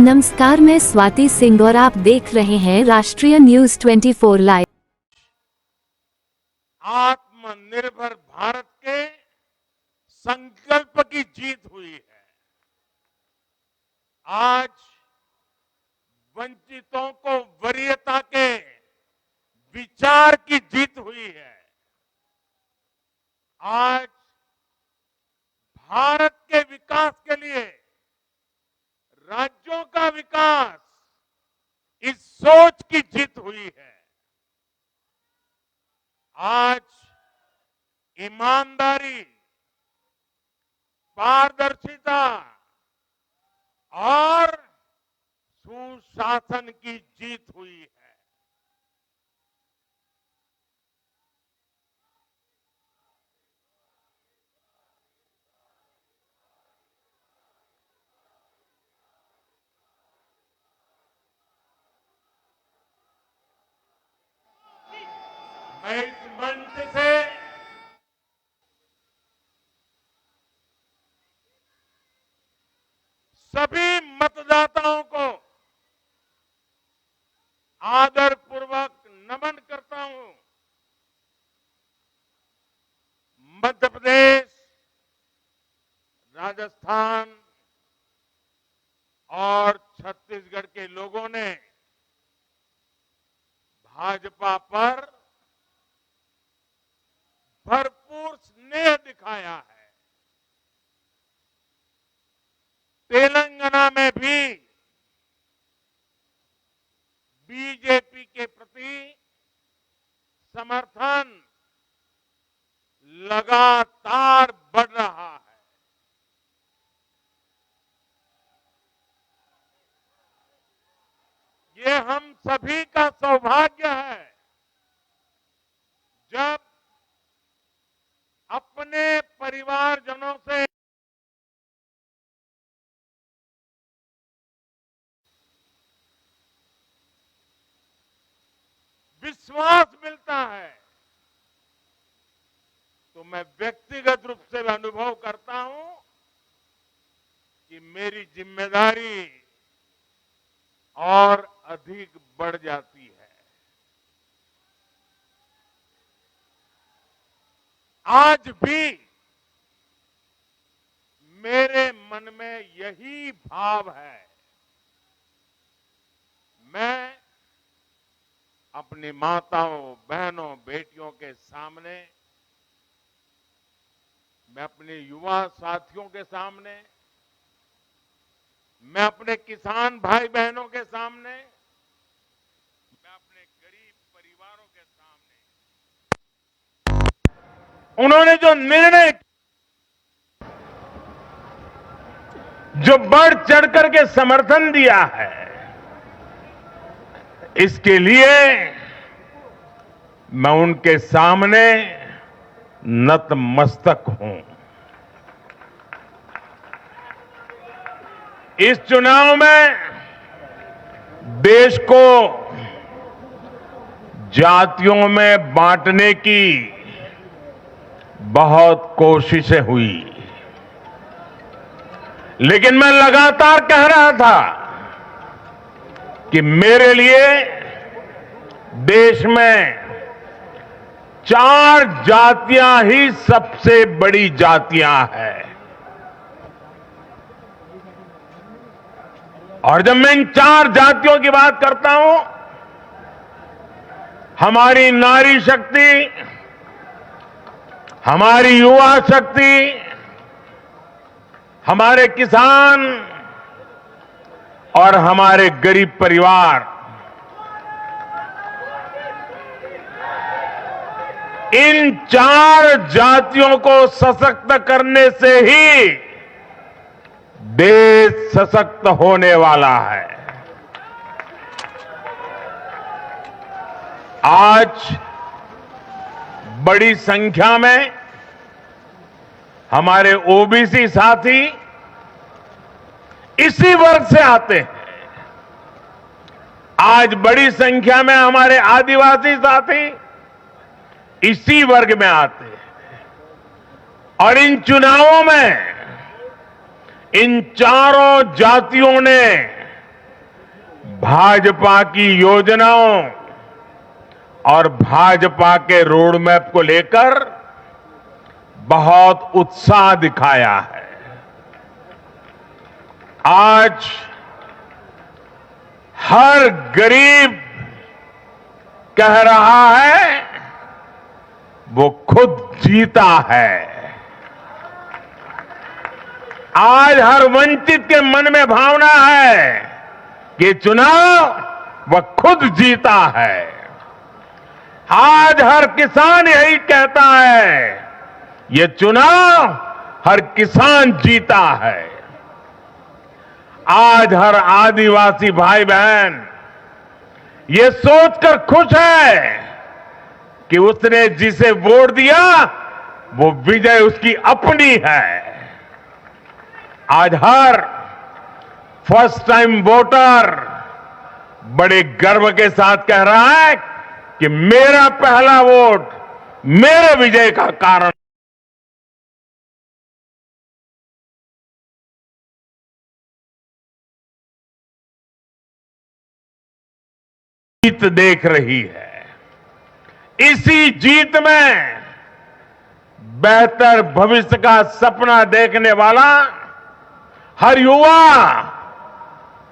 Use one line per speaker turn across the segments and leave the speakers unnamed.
नमस्कार, मैं स्वाति सिंह और आप देख रहे हैं राष्ट्रीय न्यूज 24 लाइव।
आत्मनिर्भर भारत के संकल्प की जीत हुई है। आज वंचितों को वरीयता के विचार की जीत हुई है। आज भारत के विकास के लिए राज्यों का विकास, इस सोच की जीत हुई है। आज ईमानदारी, पारदर्शिता और सुशासन की जीत हुई है। मैं इस मंच से सभी मतदाताओं को आदरपूर्वक नमन करता हूं। मध्य प्रदेश, राजस्थान और छत्तीसगढ़ के लोगों ने भाजपा पर भरपूर स्नेह दिखाया है। तेलंगाना में भी बीजेपी के प्रति समर्थन लगातार बढ़ रहा है। ये हम सभी का सौभाग्य है जब अपने परिवारजनों से विश्वास मिलता है। तो मैं व्यक्तिगत रूप से अनुभव करता हूं कि मेरी जिम्मेदारी और अधिक बढ़ जाती है। आज भी मेरे मन में यही भाव है। मैं अपनी माताओं, बहनों, बेटियों के सामने, मैं अपने युवा साथियों के सामने, मैं अपने किसान भाई बहनों के सामने, मैं अपने गरीब परिवारों के सामने उन्होंने जो निर्णय, जो बढ़ चढ़ करके समर्थन दिया है, इसके लिए मैं उनके सामने नतमस्तक हूं। इस चुनाव में देश को जातियों में बांटने की बहुत कोशिशें हुई, लेकिन मैं लगातार कह रहा था कि मेरे लिए देश में 4 जातियां ही सबसे बड़ी जातियां हैं। और जब मैं इन 4 जातियों की बात करता हूं, हमारी नारी शक्ति, हमारी युवा शक्ति, हमारे किसान और हमारे गरीब परिवार, इन 4 जातियों को सशक्त करने से ही देश सशक्त होने वाला है। आज बड़ी संख्या में हमारे ओबीसी साथी इसी वर्ग से आते हैं। आज बड़ी संख्या में हमारे आदिवासी साथी इसी वर्ग में आते हैं। और इन चुनावों में इन चारों जातियों ने भाजपा की योजनाओं और भाजपा के रोड मैप को लेकर बहुत उत्साह दिखाया है। आज हर गरीब कह रहा है वो खुद जीता है। आज हर वंचित के मन में भावना है कि चुनाव वह खुद जीता है। आज हर किसान यही कहता है ये चुनाव हर किसान जीता है। आज हर आदिवासी भाई बहन ये सोचकर खुश है कि उसने जिसे वोट दिया वो विजय उसकी अपनी है। आज हर फर्स्ट टाइम वोटर बड़े गर्व के साथ कह रहा है कि मेरा पहला वोट मेरे विजय का कारण। जीत देख रही है। इसी जीत में बेहतर भविष्य का सपना देखने वाला हर युवा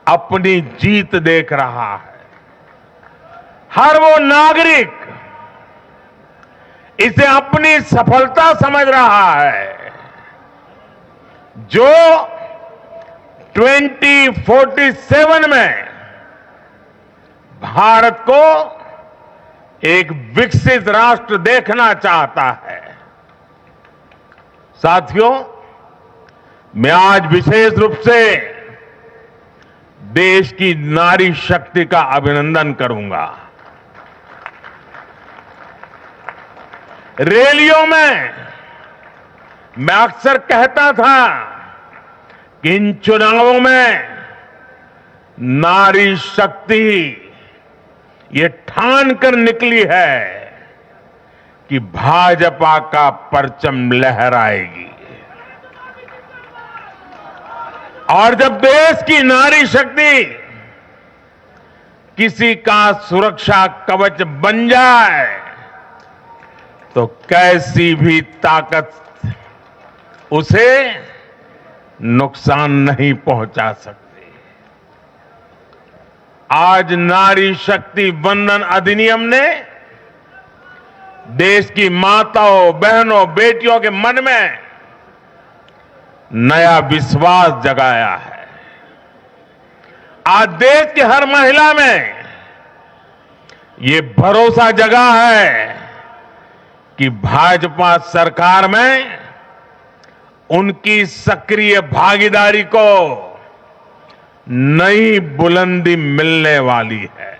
अपनी जीत देख रहा है। हर वो नागरिक इसे अपनी सफलता समझ रहा है जो 2047 में भारत को एक विकसित राष्ट्र देखना चाहता है। साथियों, मैं आज विशेष रूप से देश की नारी शक्ति का अभिनंदन करूंगा। रैलियों में मैं अक्सर कहता था कि इन चुनावों में नारी शक्ति ये ठान कर निकली है कि भाजपा का परचम लहराएगी। और जब देश की नारी शक्ति किसी का सुरक्षा कवच बन जाए तो कैसी भी ताकत उसे नुकसान नहीं पहुंचा सकती। आज नारी शक्ति वंदन अधिनियम ने देश की माताओं, बहनों, बेटियों के मन में नया विश्वास जगाया है। आज देश की हर महिला में ये भरोसा जगा है कि भाजपा सरकार में उनकी सक्रिय भागीदारी को नई बुलंदी मिलने वाली है।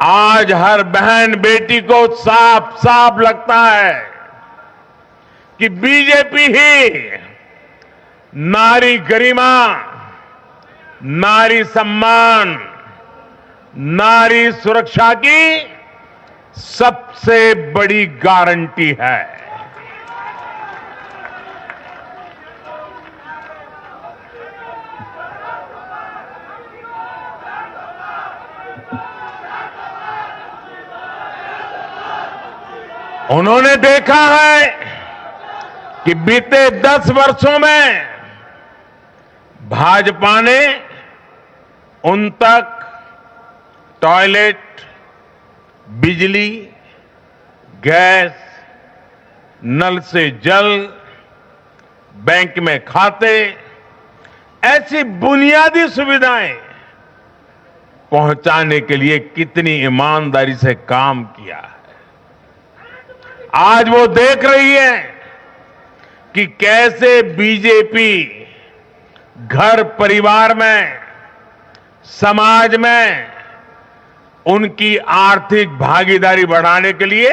आज हर बहन बेटी को साफ साफ लगता है कि बीजेपी ही नारी गरिमा, नारी सम्मान, नारी सुरक्षा की सबसे बड़ी गारंटी है। उन्होंने देखा है कि बीते 10 वर्षों में भाजपा ने उन तक टॉयलेट, बिजली, गैस, नल से जल, बैंक में खाते, ऐसी बुनियादी सुविधाएं पहुंचाने के लिए कितनी ईमानदारी से काम किया है। आज वो देख रही है कि कैसे बीजेपी घर परिवार में, समाज में उनकी आर्थिक भागीदारी बढ़ाने के लिए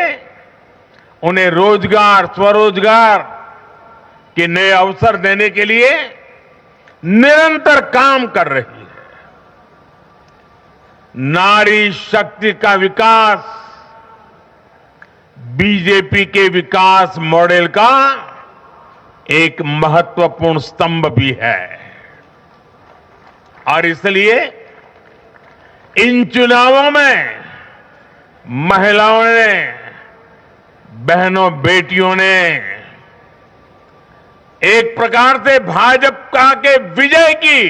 उन्हें रोजगार, स्वरोजगार के नए अवसर देने के लिए निरंतर काम कर रही है। नारी शक्ति का विकास बीजेपी के विकास मॉडल का एक महत्वपूर्ण स्तंभ भी है। और इसलिए इन चुनावों में महिलाओं ने, बहनों बेटियों ने एक प्रकार से भाजपा के विजय की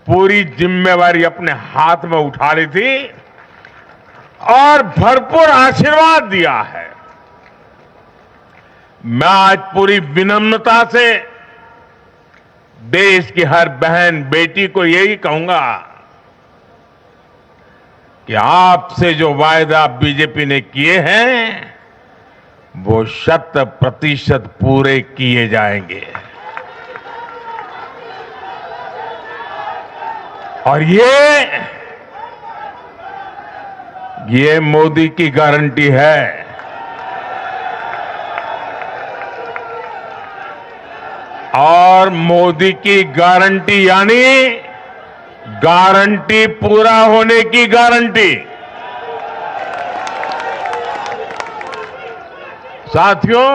पूरी जिम्मेवारी अपने हाथ में उठा ली थी और भरपूर आशीर्वाद दिया है। मैं आज पूरी विनम्रता से देश की हर बहन बेटी को यही कहूंगा कि आपसे जो वायदा बीजेपी ने किए हैं वो 100% पूरे किए जाएंगे। और ये मोदी की गारंटी है। और मोदी की गारंटी यानी गारंटी पूरा होने की गारंटी। साथियों,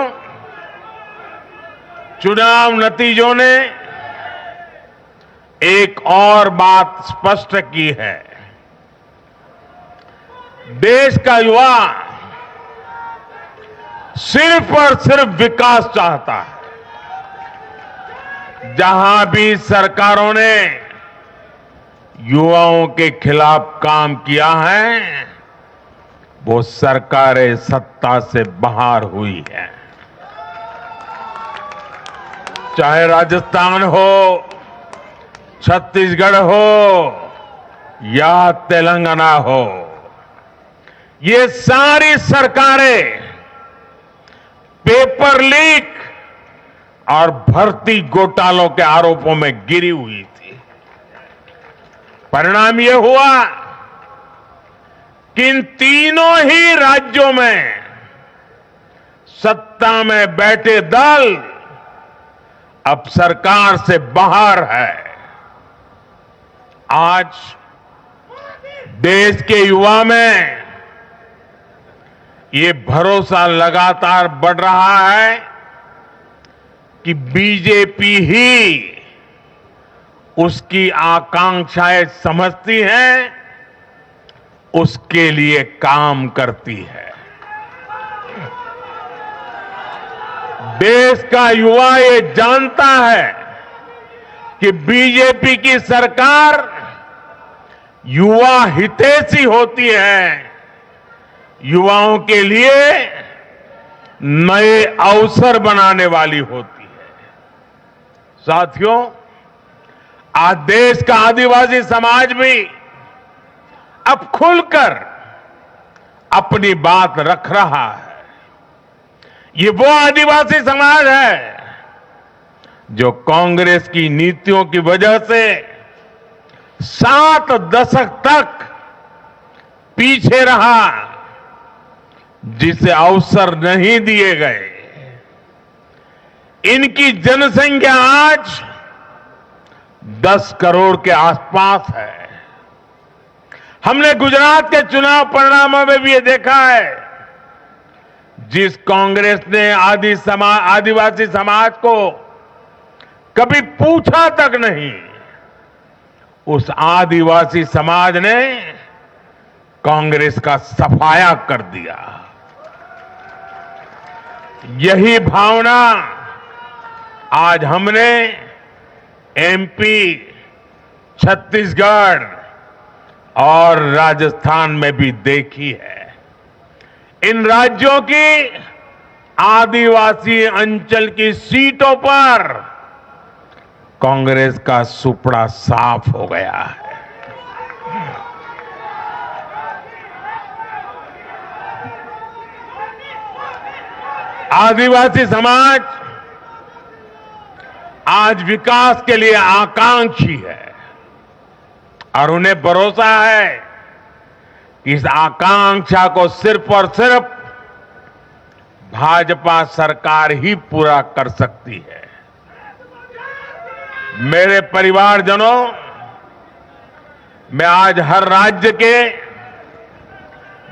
चुनाव नतीजों ने एक और बात स्पष्ट की है। देश का युवा सिर्फ और सिर्फ विकास चाहता है। जहां भी सरकारों ने युवाओं के खिलाफ काम किया है वो सरकारें सत्ता से बाहर हुई है। चाहे राजस्थान हो, छत्तीसगढ़ हो या तेलंगाना हो, ये सारी सरकारें पेपर लीक और भर्ती घोटालों के आरोपों में गिरी हुई थी। परिणाम यह हुआ कि इन तीनों ही राज्यों में सत्ता में बैठे दल अब सरकार से बाहर है। आज देश के युवा में ये भरोसा लगातार बढ़ रहा है कि बीजेपी ही उसकी आकांक्षाएं समझती है, उसके लिए काम करती है। देश का युवा ये जानता है कि बीजेपी की सरकार युवा हितैषी होती है, युवाओं के लिए नए अवसर बनाने वाली होती है। साथियों, आज देश का आदिवासी समाज भी अब खुलकर अपनी बात रख रहा है। ये वो आदिवासी समाज है जो कांग्रेस की नीतियों की वजह से 7 दशक तक पीछे रहा, जिसे अवसर नहीं दिए गए। इनकी जनसंख्या आज 10 करोड़ के आसपास है। हमने गुजरात के चुनाव परिणामों में भी ये देखा है, जिस कांग्रेस ने आदिवासी समाज को कभी पूछा तक नहीं, उस आदिवासी समाज ने कांग्रेस का सफाया कर दिया। यही भावना आज हमने एमपी, छत्तीसगढ़ और राजस्थान में भी देखी है। इन राज्यों की आदिवासी अंचल की सीटों पर कांग्रेस का सुपड़ा साफ हो गया है। आदिवासी समाज आज विकास के लिए आकांक्षी है और उन्हें भरोसा है कि इस आकांक्षा को सिर्फ और सिर्फ भाजपा सरकार ही पूरा कर सकती है। मेरे परिवारजनों, मैं आज हर राज्य के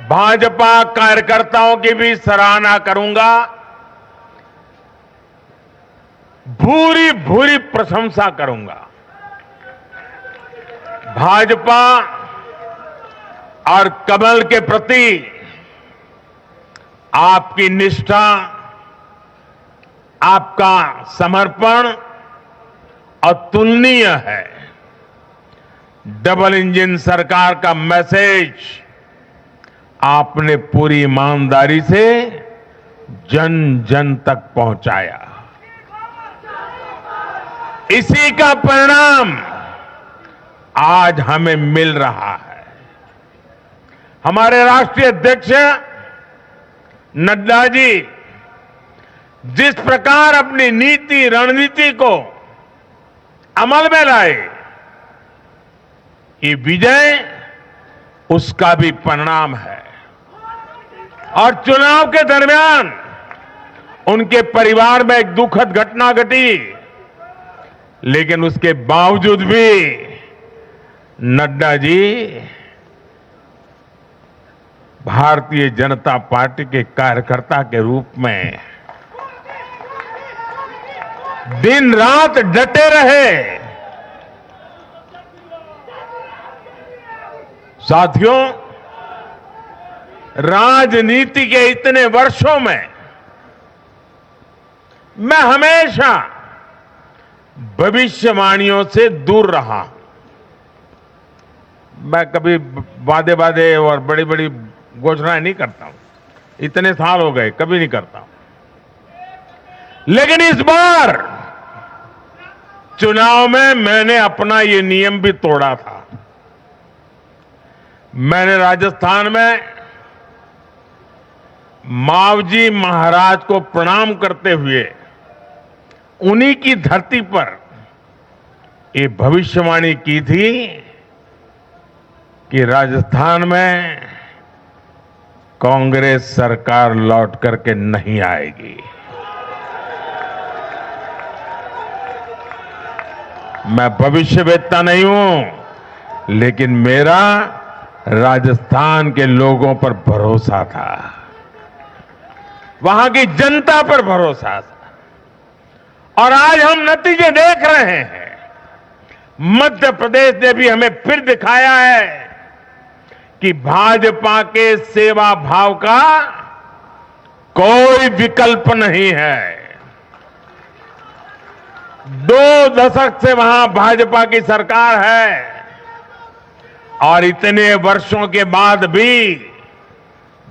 भाजपा कार्यकर्ताओं की भी सराहना करूंगा, भूरी भूरी प्रशंसा करूंगा। भाजपा और कमल के प्रति आपकी निष्ठा, आपका समर्पण अतुलनीय है। डबल इंजन सरकार का मैसेज आपने पूरी ईमानदारी से जन जन तक पहुंचाया। इसी का परिणाम आज हमें मिल रहा है। हमारे राष्ट्रीय अध्यक्ष नड्डा जी जिस प्रकार अपनी नीति रणनीति को अमल में लाए, ये विजय उसका भी परिणाम है। और चुनाव के दरमियान उनके परिवार में एक दुखद घटना घटी, लेकिन उसके बावजूद भी नड्डा जी भारतीय जनता पार्टी के कार्यकर्ता के रूप में दिन रात डटे रहे। साथियों, राजनीति के इतने वर्षों में मैं हमेशा भविष्यवाणियों से दूर रहा। मैं कभी वादे वादे और बड़ी बड़ी घोषणाएं नहीं करता हूं, इतने साल हो गए, कभी नहीं करता हूं। लेकिन इस बार चुनाव में मैंने अपना ये नियम भी तोड़ा था। मैंने राजस्थान में मावजी महाराज को प्रणाम करते हुए उन्हीं की धरती पर ये भविष्यवाणी की थी कि राजस्थान में कांग्रेस सरकार लौट करके नहीं आएगी। मैं भविष्यवेत्ता नहीं हूं, लेकिन मेरा राजस्थान के लोगों पर भरोसा था, वहां की जनता पर भरोसा था। और आज हम नतीजे देख रहे हैं। मध्य प्रदेश ने भी हमें फिर दिखाया है कि भाजपा के सेवा भाव का कोई विकल्प नहीं है। 2 दशक से वहां भाजपा की सरकार है और इतने वर्षों के बाद भी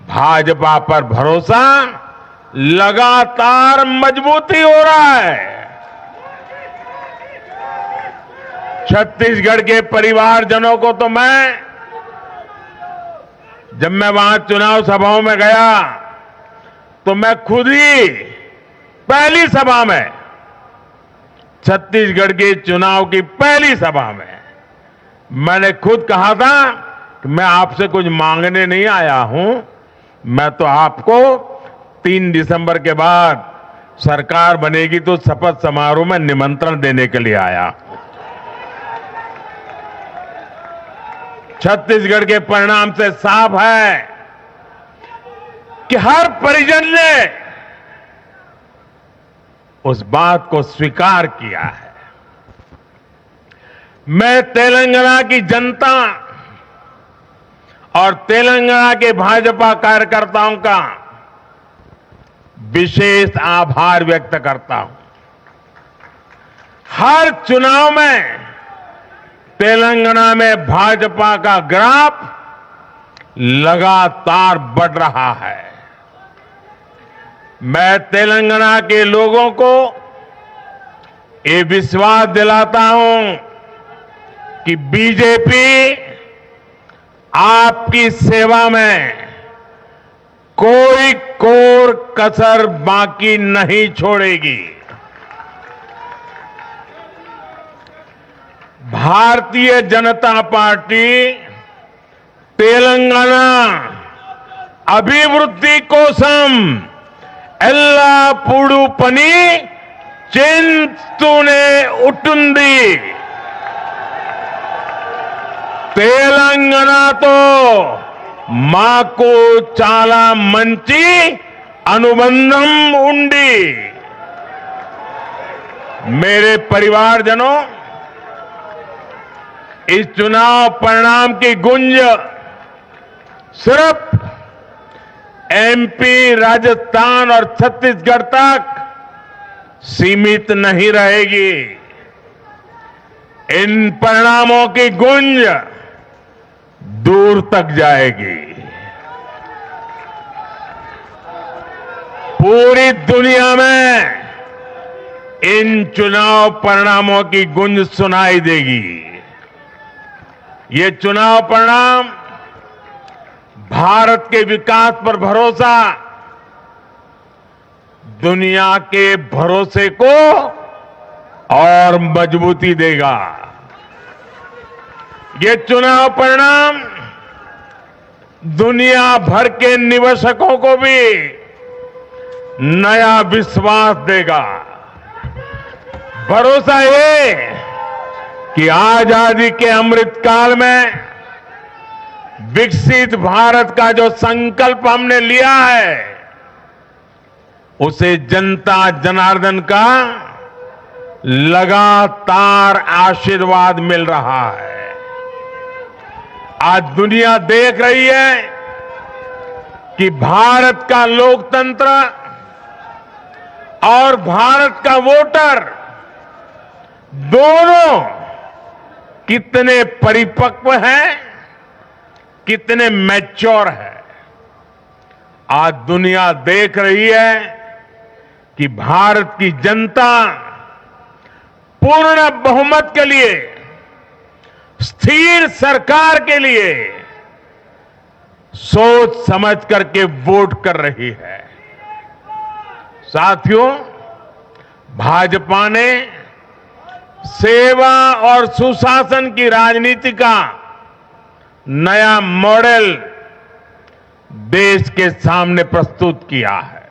भाजपा पर भरोसा लगातार मजबूती हो रहा है। छत्तीसगढ़ के परिवारजनों को तो जब मैं वहां चुनाव सभाओं में गया तो मैं खुद ही पहली सभा में, छत्तीसगढ़ के चुनाव की पहली सभा में मैंने खुद कहा था कि मैं आपसे कुछ मांगने नहीं आया हूं, मैं तो आपको 3 दिसंबर के बाद सरकार बनेगी तो शपथ समारोह में निमंत्रण देने के लिए आया। छत्तीसगढ़ के परिणाम से साफ है कि हर परिजन ने उस बात को स्वीकार किया है। मैं तेलंगाना की जनता और तेलंगाना के भाजपा कार्यकर्ताओं का विशेष आभार व्यक्त करता हूं। हर चुनाव में तेलंगाना में भाजपा का ग्राफ लगातार बढ़ रहा है। मैं तेलंगाना के लोगों को ये विश्वास दिलाता हूं कि बीजेपी आपकी सेवा में कोई कोर कसर बाकी नहीं छोड़ेगी। भारतीय जनता पार्टी तेलंगाना अभिवृद्धि कोसम एल्लापूडू पनी चिंतूने उटुंदी। తెలంగాణతో మాకు చాలా మంచి అనుబంధం ఉంది। मेरे परिवारजनों, इस चुनाव परिणाम की गूंज सिर्फ एमपी, राजस्थान और छत्तीसगढ़ तक सीमित नहीं रहेगी। इन परिणामों की गूंज दूर तक जाएगी। पूरी दुनिया में इन चुनाव परिणामों की गूंज सुनाई देगी। ये चुनाव परिणाम भारत के विकास पर भरोसा, दुनिया के भरोसे को और मजबूती देगा। ये चुनाव परिणाम दुनिया भर के निवेशकों को भी नया विश्वास देगा। भरोसा ये कि आजादी के अमृत काल में विकसित भारत का जो संकल्प हमने लिया है, उसे जनता जनार्दन का लगातार आशीर्वाद मिल रहा है। आज दुनिया देख रही है कि भारत का लोकतंत्र और भारत का वोटर दोनों कितने परिपक्व हैं, कितने मैच्योर है। आज दुनिया देख रही है कि भारत की जनता पूर्ण बहुमत के लिए, स्थिर सरकार के लिए सोच समझ करके वोट कर रही है। साथियों, भाजपा ने सेवा और सुशासन की राजनीति का नया मॉडल देश के सामने प्रस्तुत किया है।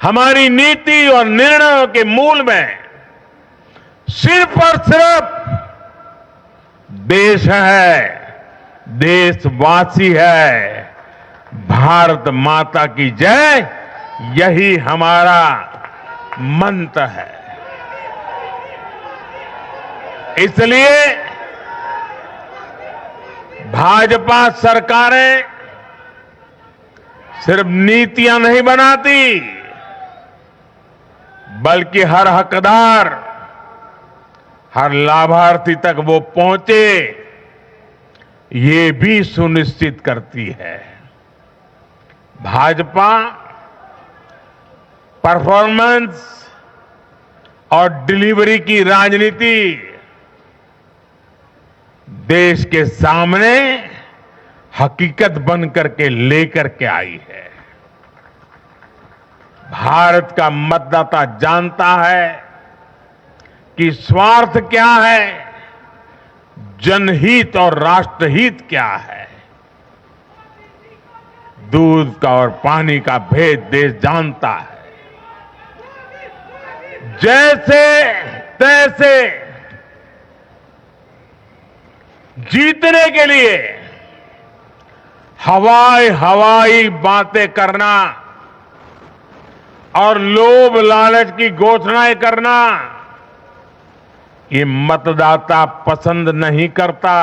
हमारी नीति और निर्णयों के मूल में सिर्फ और सिर्फ देश है, देशवासी है, भारत माता की जय, यही हमारा मंत्र है। इसलिए भाजपा सरकारें सिर्फ नीतियां नहीं बनाती, बल्कि हर हकदार, हर लाभार्थी तक वो पहुंचे, ये भी सुनिश्चित करती है। भाजपा परफॉर्मेंस और डिलीवरी की राजनीति देश के सामने हकीकत बन करके लेकर के आई है। भारत का मतदाता जानता है कि स्वार्थ क्या है, जनहित और राष्ट्रहित क्या है। दूध का और पानी का भेद देश जानता है। जैसे तैसे जीतने के लिए हवाई बातें करना और लोभ लालच की घोषणाएं करना, ये मतदाता पसंद नहीं करता।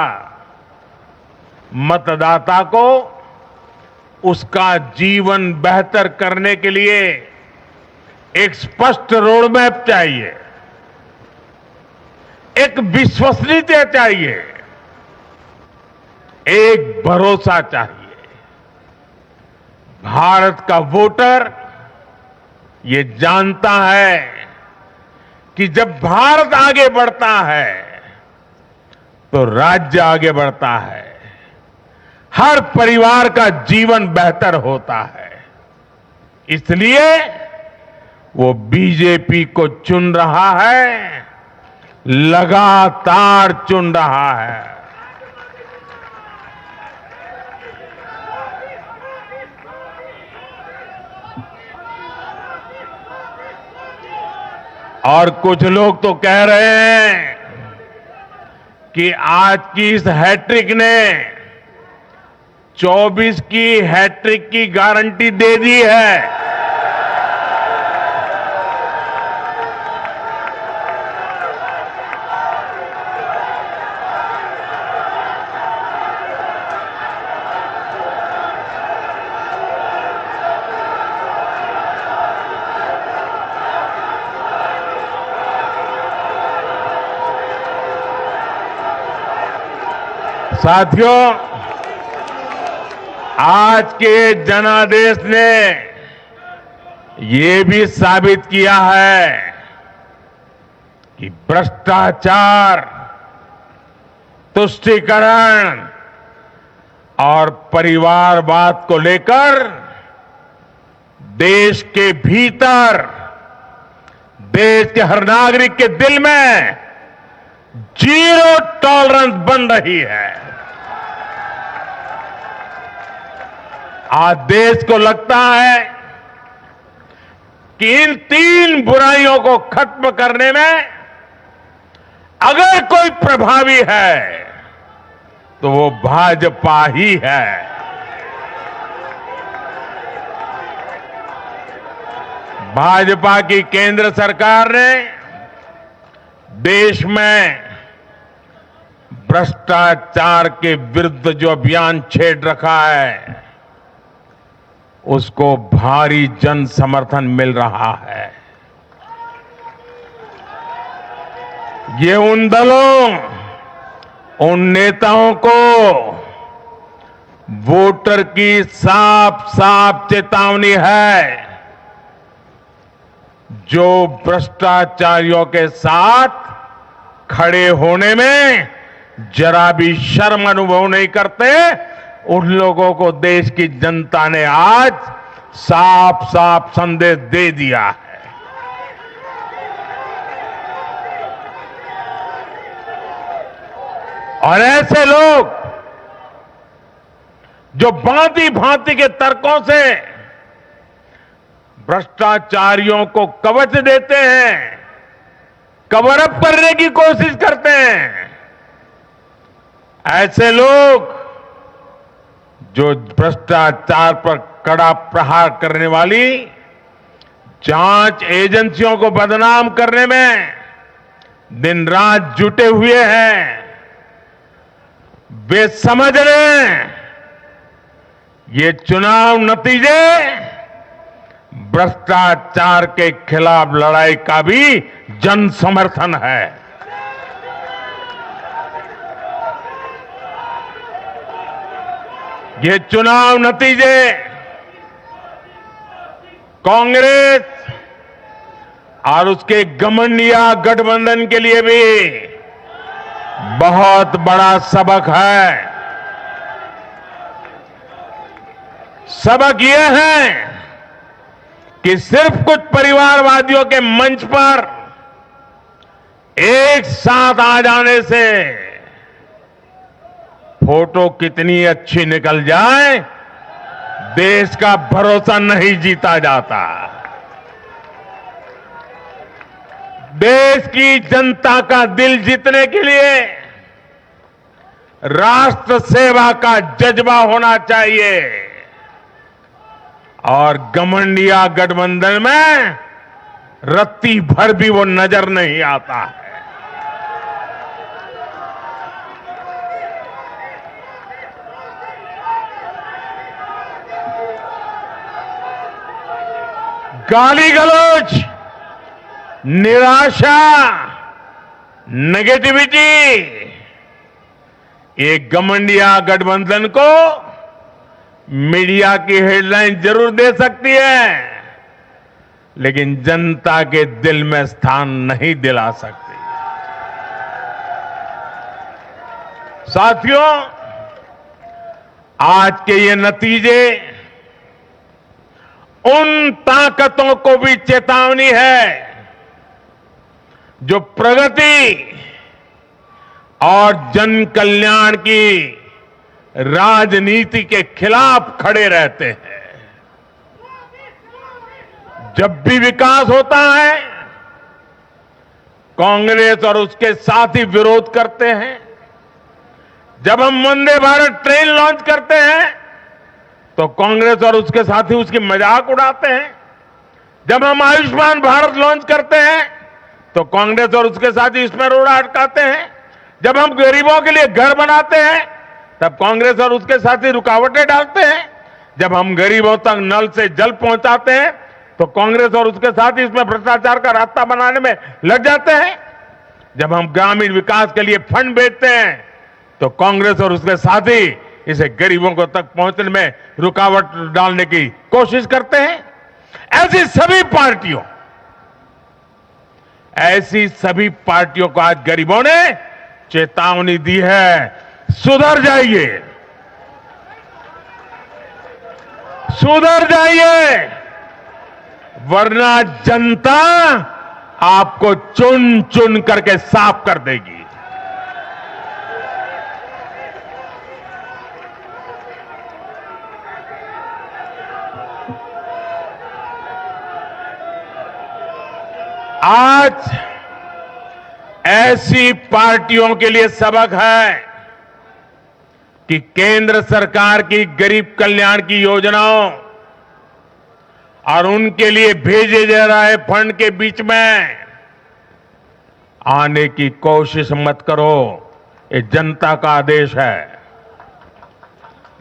मतदाता को उसका जीवन बेहतर करने के लिए एक स्पष्ट रोडमैप चाहिए, एक विश्वसनीयता चाहिए, एक भरोसा चाहिए। भारत का वोटर ये जानता है कि जब भारत आगे बढ़ता है तो राज्य आगे बढ़ता है, हर परिवार का जीवन बेहतर होता है। इसलिए वो बीजेपी को चुन रहा है, लगातार चुन रहा है। और कुछ लोग तो कह रहे हैं कि आज की इस हैट्रिक ने 24 की हैट्रिक की गारंटी दे दी है। साथियों, आज के जनादेश ने ये भी साबित किया है कि भ्रष्टाचार, तुष्टीकरण और परिवारवाद को लेकर देश के भीतर, देश के हर नागरिक के दिल में जीरो टॉलरेंस बन रही है। आज देश को लगता है कि इन तीन बुराइयों को खत्म करने में अगर कोई प्रभावी है तो वो भाजपा ही है। भाजपा की केंद्र सरकार ने देश में भ्रष्टाचार के विरुद्ध जो अभियान छेड़ रखा है उसको भारी जन समर्थन मिल रहा है। ये उन दलों, उन नेताओं को वोटर की साफ साफ चेतावनी है जो भ्रष्टाचारियों के साथ खड़े होने में जरा भी शर्म अनुभव नहीं करते। उन लोगों को देश की जनता ने आज साफ साफ संदेश दे दिया है। और ऐसे लोग जो भांति भांति के तर्कों से भ्रष्टाचारियों को कवच देते हैं, कवर अप करने की कोशिश करते हैं, ऐसे लोग जो भ्रष्टाचार पर कड़ा प्रहार करने वाली जांच एजेंसियों को बदनाम करने में दिन रात जुटे हुए हैं, वे समझ लें ये चुनाव नतीजे भ्रष्टाचार के खिलाफ लड़ाई का भी जन समर्थन है। ये चुनाव नतीजे कांग्रेस और उसके घमंडिया गठबंधन के लिए भी बहुत बड़ा सबक है। सबक यह है कि सिर्फ कुछ परिवारवादियों के मंच पर एक साथ आ जाने से फोटो कितनी अच्छी निकल जाए, देश का भरोसा नहीं जीता जाता। देश की जनता का दिल जीतने के लिए राष्ट्र सेवा का जज्बा होना चाहिए और घमंडिया गठबंधन में रत्ती भर भी वो नजर नहीं आता है। गाली गलौज, निराशा, नेगेटिविटी, ये घमंडिया गठबंधन को मीडिया की हेडलाइन जरूर दे सकती है, लेकिन जनता के दिल में स्थान नहीं दिला सकती। साथियों, आज के ये नतीजे उन ताकतों को भी चेतावनी है जो प्रगति और जन कल्याण की राजनीति के खिलाफ खड़े रहते हैं। जब भी विकास होता है, कांग्रेस और उसके साथी विरोध करते हैं। जब हम वंदे भारत ट्रेन लॉन्च करते हैं तो कांग्रेस और उसके साथी उसकी मजाक उड़ाते हैं। जब हम आयुष्मान भारत लॉन्च करते हैं तो कांग्रेस और उसके साथी इसमें रोड़ा अटकाते हैं। जब हम गरीबों के लिए घर बनाते हैं तब कांग्रेस और उसके साथी रुकावटें डालते हैं। जब हम गरीबों तक नल से जल पहुंचाते हैं तो कांग्रेस और उसके साथी इसमें भ्रष्टाचार का रास्ता बनाने में लग जाते हैं। जब हम ग्रामीण विकास के लिए फंड भेजते हैं तो कांग्रेस और उसके साथी इसे गरीबों को तक पहुंचने में रुकावट डालने की कोशिश करते हैं। ऐसी सभी पार्टियों को आज गरीबों ने चेतावनी दी है, सुधर जाइए, सुधर जाइए, वरना जनता आपको चुन चुन करके साफ कर देगी। आज ऐसी पार्टियों के लिए सबक है कि केंद्र सरकार की गरीब कल्याण की योजनाओं और उनके लिए भेजे जा रहे फंड के बीच में आने की कोशिश मत करो। ये जनता का आदेश है,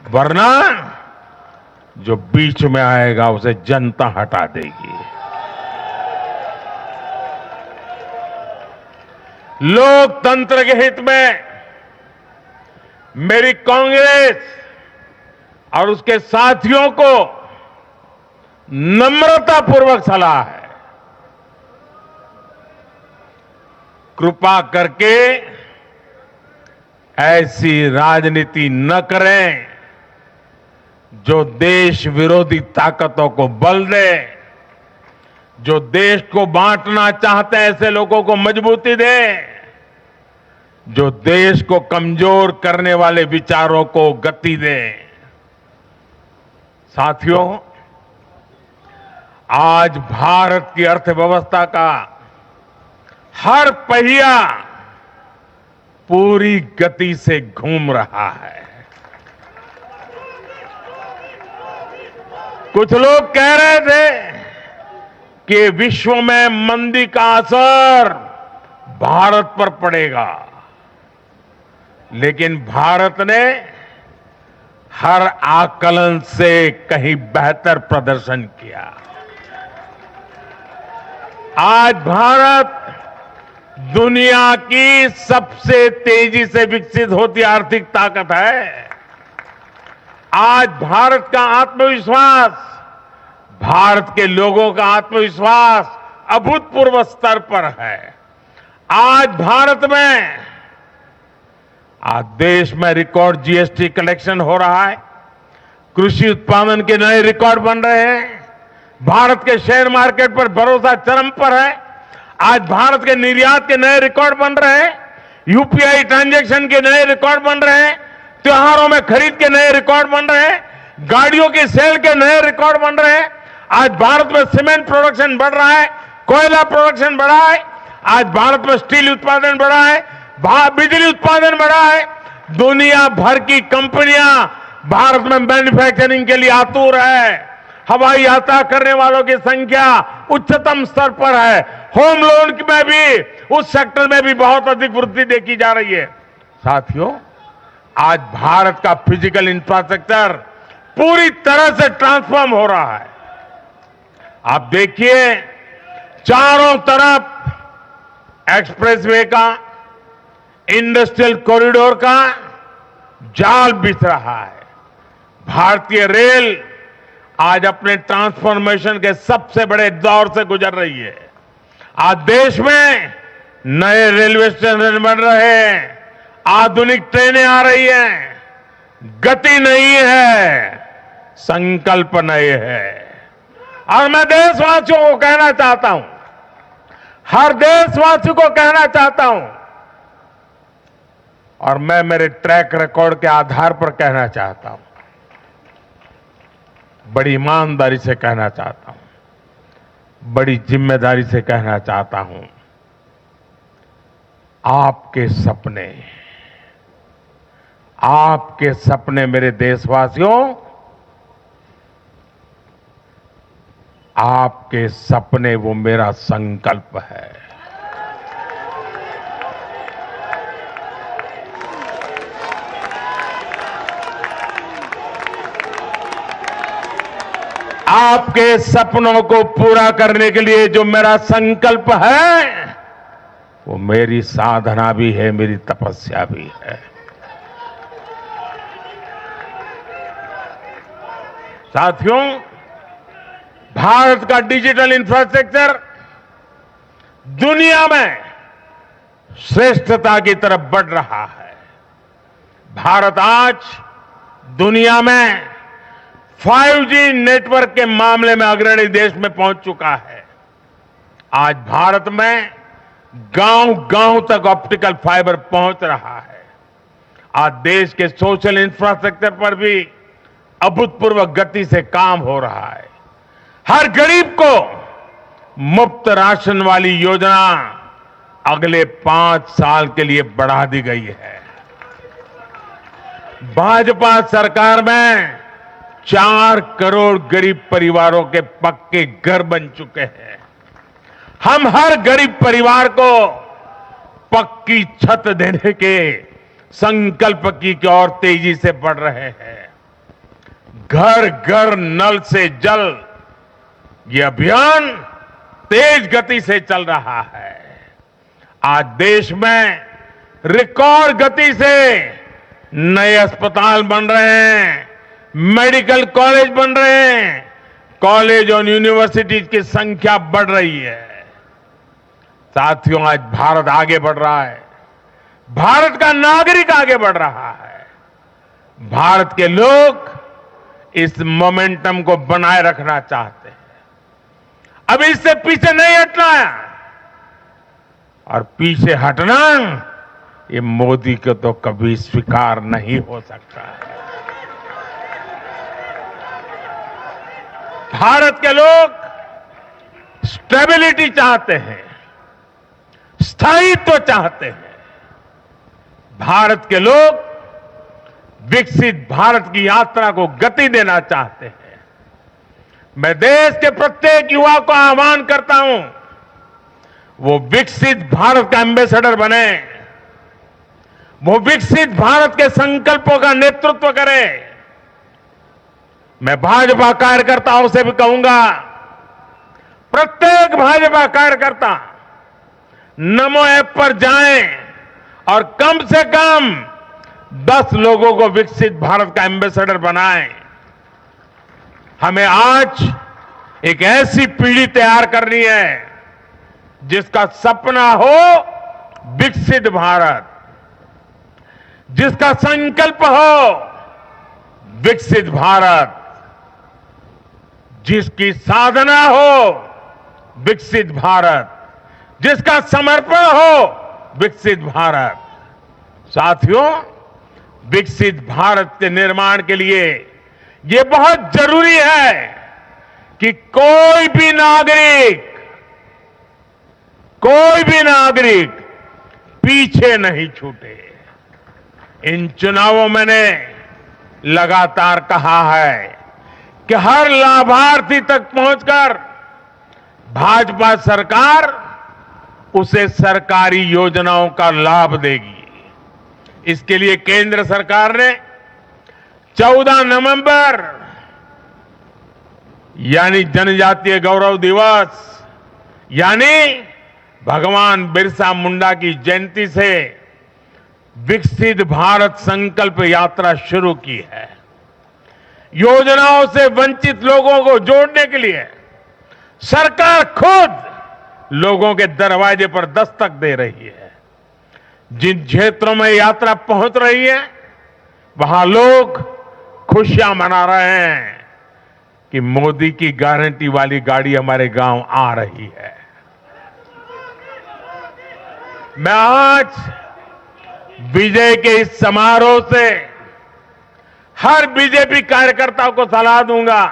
वरना जो बीच में आएगा उसे जनता हटा देगी। लोकतंत्र के हित में मेरी कांग्रेस और उसके साथियों को नम्रतापूर्वक सलाह है, कृपा करके ऐसी राजनीति न करें जो देश विरोधी ताकतों को बल दे, जो देश को बांटना चाहते हैं ऐसे लोगों को मजबूती दे, जो देश को कमजोर करने वाले विचारों को गति दे। साथियों, आज भारत की अर्थव्यवस्था का हर पहिया पूरी गति से घूम रहा है। कुछ लोग कह रहे थे कि विश्व में मंदी का असर भारत पर पड़ेगा, लेकिन भारत ने हर आकलन से कहीं बेहतर प्रदर्शन किया। आज भारत दुनिया की सबसे तेजी से विकसित होती आर्थिक ताकत है। आज भारत का आत्मविश्वास, भारत के लोगों का आत्मविश्वास अभूतपूर्व स्तर पर है। आज भारत में, आज देश में रिकॉर्ड जीएसटी कलेक्शन हो रहा है, कृषि उत्पादन के नए रिकॉर्ड बन रहे हैं, भारत के शेयर मार्केट पर भरोसा चरम पर है। आज भारत के निर्यात के नए रिकॉर्ड बन रहे हैं, यूपीआई ट्रांजैक्शन के नए रिकॉर्ड बन रहे हैं, त्योहारों में खरीद के नए रिकॉर्ड बन रहे हैं, गाड़ियों की सेल के नए रिकॉर्ड बन रहे हैं। आज भारत में सीमेंट प्रोडक्शन बढ़ रहा है, कोयला प्रोडक्शन बढ़ा है, आज भारत में स्टील उत्पादन बढ़ा है, बिजली उत्पादन बढ़ा है। दुनिया भर की कंपनियां भारत में मैन्युफैक्चरिंग के लिए आतुर है। हवाई यात्रा करने वालों की संख्या उच्चतम स्तर पर है। होम लोन में भी, उस सेक्टर में भी बहुत अधिक वृद्धि देखी जा रही है। साथियों, आज भारत का फिजिकल इंफ्रास्ट्रक्चर पूरी तरह से ट्रांसफॉर्म हो रहा है। आप देखिए, चारों तरफ एक्सप्रेसवे का, इंडस्ट्रियल कॉरिडोर का जाल बिछ रहा है। भारतीय रेल आज अपने ट्रांसफॉर्मेशन के सबसे बड़े दौर से गुजर रही है। आज देश में नए रेलवे स्टेशन बन रहे हैं, आधुनिक ट्रेनें आ रही हैं। गति नहीं है, संकल्प नए है। और मैं देशवासियों को कहना चाहता हूं, हर देशवासी को कहना चाहता हूं, और मैं मेरे ट्रैक रिकॉर्ड के आधार पर कहना चाहता हूं, बड़ी ईमानदारी से कहना चाहता हूं, बड़ी जिम्मेदारी से कहना चाहता हूं, आपके सपने मेरे देशवासियों, आपके सपने वो मेरा संकल्प है। आपके सपनों को पूरा करने के लिए जो मेरा संकल्प है, वो मेरी साधना भी है, मेरी तपस्या भी है। साथियों, भारत का डिजिटल इंफ्रास्ट्रक्चर दुनिया में श्रेष्ठता की तरफ बढ़ रहा है। भारत आज दुनिया में 5G नेटवर्क के मामले में अग्रणी देश में पहुंच चुका है। आज भारत में गांव-गांव तक ऑप्टिकल फाइबर पहुंच रहा है। आज देश के सोशल इंफ्रास्ट्रक्चर पर भी अभूतपूर्व गति से काम हो रहा है। हर गरीब को मुफ्त राशन वाली योजना अगले 5 साल के लिए बढ़ा दी गई है। भाजपा सरकार में 4 करोड़ गरीब परिवारों के पक्के घर बन चुके हैं। हम हर गरीब परिवार को पक्की छत देने के संकल्प की ओर तेजी से बढ़ रहे हैं। घर घर नल से जल, ये अभियान तेज गति से चल रहा है। आज देश में रिकॉर्ड गति से नए अस्पताल बन रहे हैं, मेडिकल कॉलेज बन रहे हैं, कॉलेज और यूनिवर्सिटीज की संख्या बढ़ रही है। साथियों, आज भारत आगे बढ़ रहा है। भारत का नागरिक आगे बढ़ रहा है। भारत के लोग इस मोमेंटम को बनाए रखना चाहते हैं। अब इससे पीछे नहीं हटना है, और पीछे हटना ये मोदी को तो कभी स्वीकार नहीं हो सकता है। भारत के लोग स्टेबिलिटी चाहते हैं, स्थायित्व चाहते हैं। भारत के लोग विकसित भारत की यात्रा को गति देना चाहते हैं। मैं देश के प्रत्येक युवा को आह्वान करता हूं, वो विकसित भारत का एम्बेसडर बने, वो विकसित भारत के संकल्पों का नेतृत्व करे। मैं भाजपा कार्यकर्ताओं से भी कहूंगा, प्रत्येक भाजपा कार्यकर्ता नमो ऐप पर जाएं और कम से कम 10 लोगों को विकसित भारत का एम्बेसडर बनाएं। हमें आज एक ऐसी पीढ़ी तैयार करनी है जिसका सपना हो विकसित भारत, जिसका संकल्प हो विकसित भारत, जिसकी साधना हो विकसित भारत, जिसका समर्पण हो विकसित भारत। साथियों, विकसित भारत के निर्माण के लिए यह बहुत जरूरी है कि कोई भी नागरिक पीछे नहीं छूटे। इन चुनावों में मैंने लगातार कहा है कि हर लाभार्थी तक पहुंचकर भाजपा सरकार उसे सरकारी योजनाओं का लाभ देगी। इसके लिए केंद्र सरकार ने 14 नवंबर यानी जनजातीय गौरव दिवस यानी भगवान बिरसा मुंडा की जयंती से विकसित भारत संकल्प यात्रा शुरू की है। योजनाओं से वंचित लोगों को जोड़ने के लिए सरकार खुद लोगों के दरवाजे पर दस्तक दे रही है। जिन क्षेत्रों में यात्रा पहुंच रही है, वहां लोग खुशियां मना रहे हैं कि मोदी की गारंटी वाली गाड़ी हमारे गांव आ रही है। मैं आज विजय के इस समारोह से हर बीजेपी कार्यकर्ता को सलाह दूंगा,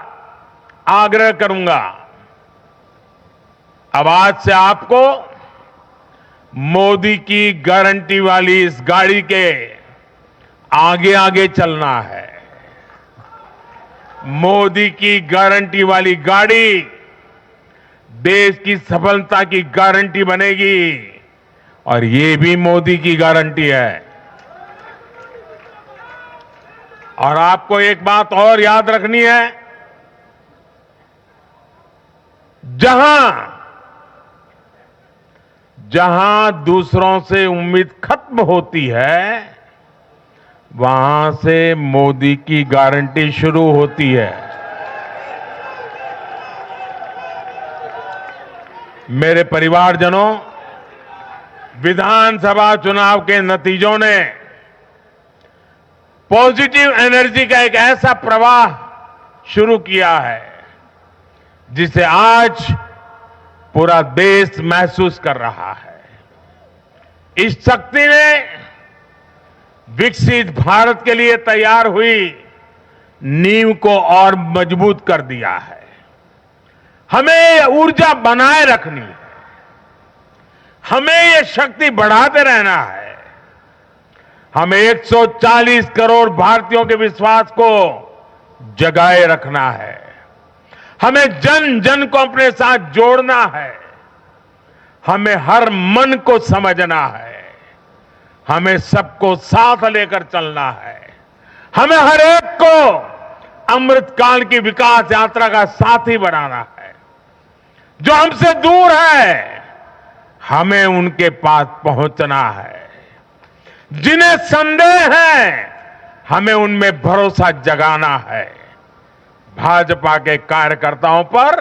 आग्रह करूंगा, अब आज से आपको मोदी की गारंटी वाली इस गाड़ी के आगे आगे चलना है। मोदी की गारंटी वाली गाड़ी देश की सफलता की गारंटी बनेगी, और ये भी मोदी की गारंटी है। और आपको एक बात और याद रखनी है, जहां दूसरों से उम्मीद खत्म होती है, वहां से मोदी की गारंटी शुरू होती है। मेरे परिवारजनों, विधानसभा चुनाव के नतीजों ने पॉजिटिव एनर्जी का एक ऐसा प्रवाह शुरू किया है जिसे आज पूरा देश महसूस कर रहा है। इस शक्ति ने विकसित भारत के लिए तैयार हुई नींव को और मजबूत कर दिया है। हमें ये ऊर्जा बनाए रखनी है, हमें ये शक्ति बढ़ाते रहना है। हमें 140 करोड़ भारतीयों के विश्वास को जगाए रखना है। हमें जन जन को अपने साथ जोड़ना है। हमें हर मन को समझना है। हमें सबको साथ लेकर चलना है। हमें हर एक को अमृतकाल की विकास यात्रा का साथी बनाना है। जो हमसे दूर है, हमें उनके पास पहुंचना है। जिन्हें संदेह है, हमें उनमें भरोसा जगाना है। भाजपा के कार्यकर्ताओं पर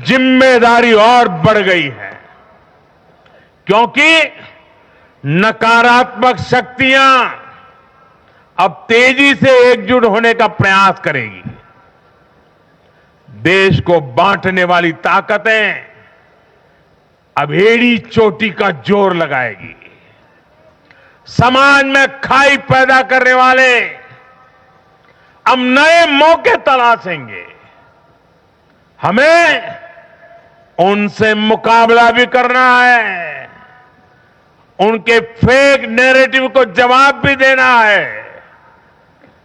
जिम्मेदारी और बढ़ गई है, क्योंकि नकारात्मक शक्तियां अब तेजी से एकजुट होने का प्रयास करेगी। देश को बांटने वाली ताकतें अब एड़ी चोटी का जोर लगाएगी। समाज में खाई पैदा करने वाले अब नए मौके तलाशेंगे। हमें उनसे मुकाबला भी करना है, उनके फेक नैरेटिव को जवाब भी देना है,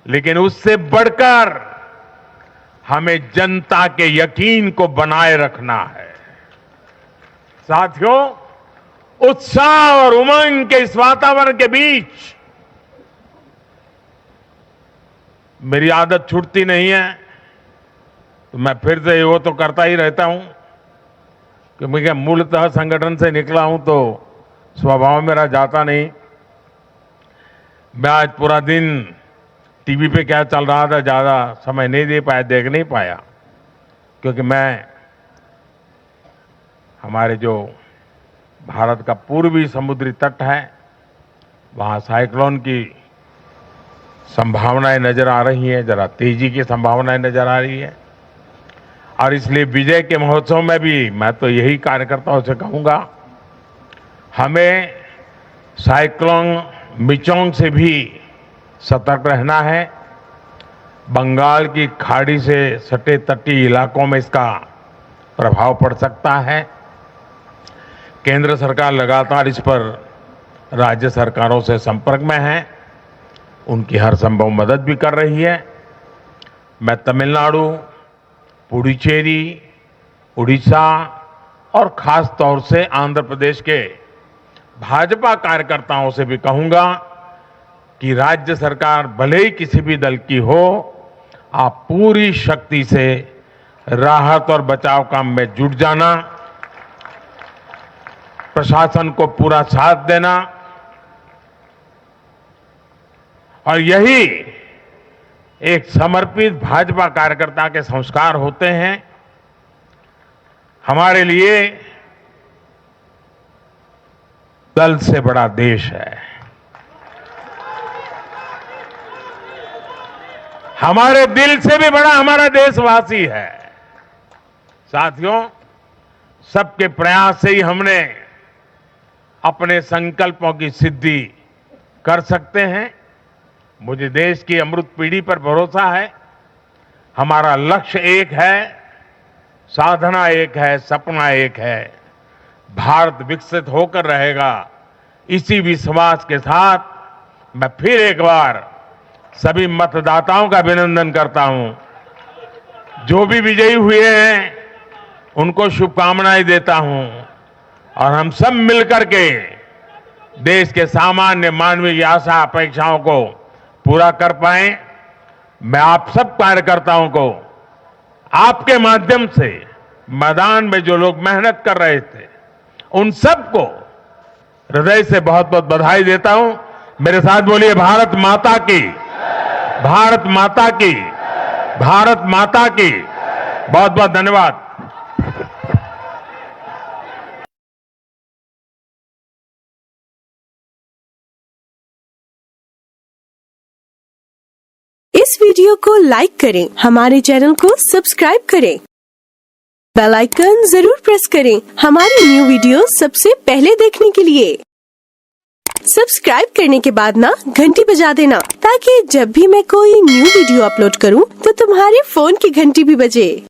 लेकिन उससे बढ़कर हमें जनता के यकीन को बनाए रखना है। साथियों, उत्साह और उमंग के इस वातावरण के बीच मेरी आदत छूटती नहीं है, तो मैं फिर से वो तो करता ही रहता हूं कि मैं मूलतः संगठन से निकला हूं तो स्वभाव मेरा जाता नहीं। मैं आज पूरा दिन टीवी पे क्या चल रहा था ज्यादा समय नहीं दे पाया, देख नहीं पाया, क्योंकि मैं हमारे जो भारत का पूर्वी समुद्री तट है वहां साइक्लोन की संभावनाएं नजर आ रही हैं, जरा तेजी की संभावनाएं नजर आ रही है। और इसलिए विजय के महोत्सव में भी मैं तो यही कार्यकर्ताओं से कहूंगा, हमें साइक्लोन मिचोंग से भी सतर्क रहना है। बंगाल की खाड़ी से सटे तटीय इलाकों में इसका प्रभाव पड़ सकता है। केंद्र सरकार लगातार इस पर राज्य सरकारों से संपर्क में है, उनकी हर संभव मदद भी कर रही है। मैं तमिलनाडु, पुडुचेरी, उड़ीसा और खास तौर से आंध्र प्रदेश के भाजपा कार्यकर्ताओं से भी कहूंगा कि राज्य सरकार भले ही किसी भी दल की हो, आप पूरी शक्ति से राहत और बचाव काम में जुट जाना, प्रशासन को पूरा साथ देना, और यही एक समर्पित भाजपा कार्यकर्ता के संस्कार होते हैं। हमारे लिए दल से बड़ा देश है, हमारे दिल से भी बड़ा हमारा देशवासी है। साथियों, सबके प्रयास से ही हमने अपने संकल्पों की सिद्धि कर सकते हैं। मुझे देश की अमृत पीढ़ी पर भरोसा है। हमारा लक्ष्य एक है, साधना एक है, सपना एक है। भारत विकसित होकर रहेगा, इसी विश्वास के साथ मैं फिर एक बार सभी मतदाताओं का अभिनंदन करता हूं। जो भी विजयी हुए हैं उनको शुभकामनाएं देता हूं, और हम सब मिलकर के देश के सामान्य मानवीय की आशा अपेक्षाओं को पूरा कर पाए। मैं आप सब कार्यकर्ताओं को आपके माध्यम से मैदान में जो लोग मेहनत कर रहे थे उन सबको हृदय से बहुत बहुत बधाई देता हूं। मेरे साथ बोलिए, भारत माता की, भारत माता की, भारत माता की। बहुत बहुत धन्यवाद।
इस वीडियो को लाइक करें, हमारे चैनल को सब्सक्राइब करें, बेल आइकन जरूर प्रेस करें हमारी न्यू वीडियो सबसे पहले देखने के लिए। सब्सक्राइब करने के बाद ना घंटी बजा देना, ताकि जब भी मैं कोई न्यू वीडियो अपलोड करूं तो तुम्हारे फोन की घंटी भी बजे।